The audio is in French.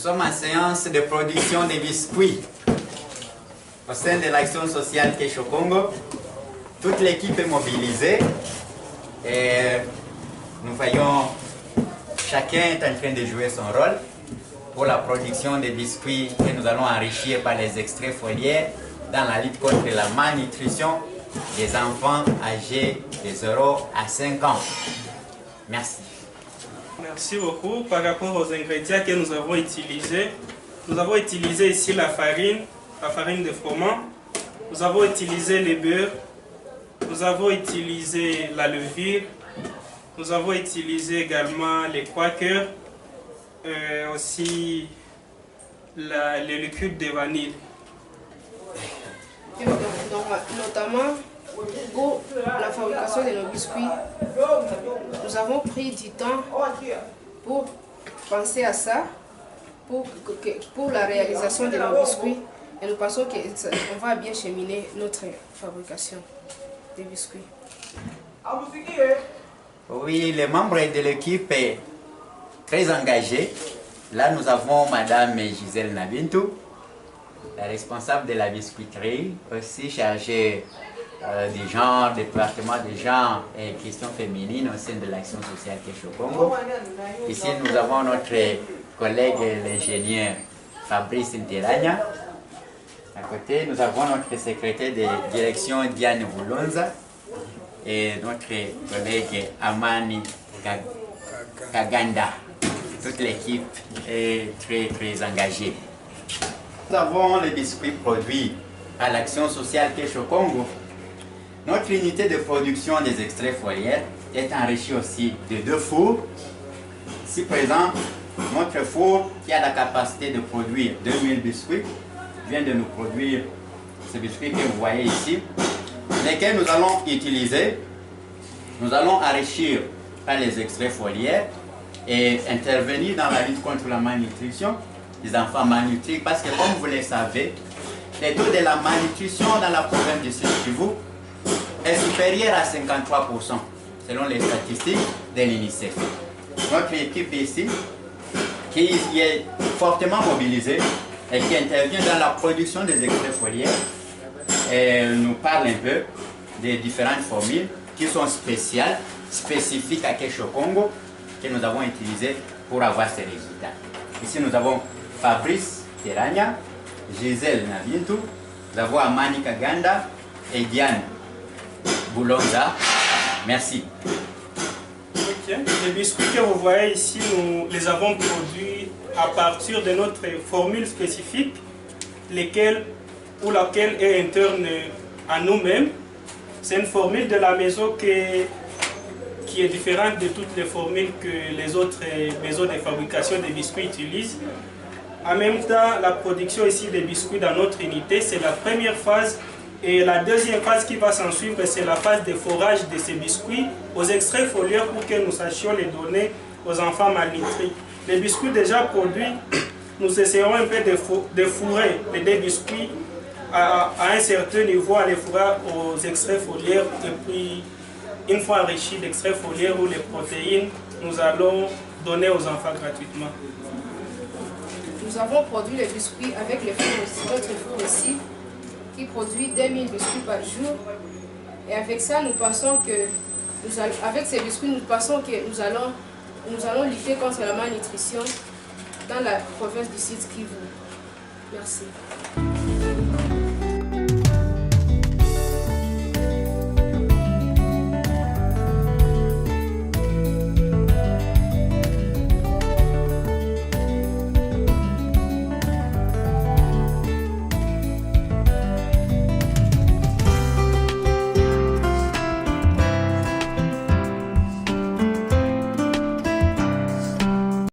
sommes en séance de production de biscuits au sein de l'action sociale Kesho Congo. Toute l'équipe est mobilisée et nous voyons chacun est en train de jouer son rôle pour la production des biscuits que nous allons enrichir par les extraits foliaires dans la lutte contre la malnutrition des enfants âgés de 0 à 5 ans. Merci. Merci beaucoup. Par rapport aux ingrédients que nous avons utilisé ici la farine de froment, nous avons utilisé le beurre, nous avons utilisé la levure, nous avons utilisé également les quakers, aussi le liquide de vanille. Notamment pour la fabrication de nos biscuits, nous avons pris du temps pour penser à ça, pour la réalisation de nos biscuits, et nous pensons qu'on va bien cheminer notre fabrication des biscuits. Oui, les membres de l'équipe est très engagés. Là, nous avons Madame Gisèle Nabintou, la responsable de la biscuiterie, aussi chargée du genre, département des genres et questions féminines au sein de l'action sociale Kesho Congo. Ici, nous avons notre collègue l'ingénieur Fabrice Nteranya. À côté, nous avons notre secrétaire de direction Diane Boulonza et notre collègue Amani Kaganda. Toute l'équipe est très engagée. Nous avons les biscuits produits à l'action sociale Kesho Congo. Notre unité de production des extraits foliaires est enrichie aussi de 2 fours. Ici présent, notre four qui a la capacité de produire 2000 biscuits vient de nous produire ces biscuits que vous voyez ici, lesquels nous allons utiliser. Nous allons enrichir par les extraits foliaires et intervenir dans la lutte contre la malnutrition des enfants malnutris, parce que comme vous le savez, le taux de la malnutrition dans la province du Sud Kivu est supérieur à 53% selon les statistiques de l'UNICEF. Notre équipe ici, qui est fortement mobilisée et qui intervient dans la production des extraits foliaires, nous parle un peu des différentes formules qui sont spécifiques à Kesho Congo, que nous avons utilisées pour avoir ces résultats. Ici, nous avons Fabrice Teranya, Gisèle Nabintou, nous avons Amani Kaganda et Diane Boulonza. Merci. Okay. Les biscuits que vous voyez ici, nous les avons produits à partir de notre formule spécifique, laquelle est interne à nous-mêmes. C'est une formule de la maison qui est différente de toutes les formules que les autres maisons de fabrication des biscuits utilisent. En même temps, la production ici des biscuits dans notre unité, c'est la première phase. Et la deuxième phase qui va s'en suivre, c'est la phase de forage de ces biscuits aux extraits foliaires pour que nous sachions les donner aux enfants malnutris. Les biscuits déjà produits, nous essaierons un peu de fourrer les 2 biscuits à un certain niveau, à les fourrer aux extraits foliaires. Et puis, une fois enrichis d'extraits foliaires ou les protéines, nous allons donner aux enfants gratuitement. Nous avons produit les biscuits avec les fours aussi, notre four ici, qui produit 2000 biscuits par jour. Et avec ça, nous pensons que, avec ces biscuits, nous pensons que nous allons lutter contre la malnutrition dans la province du Sud Kivu. Merci.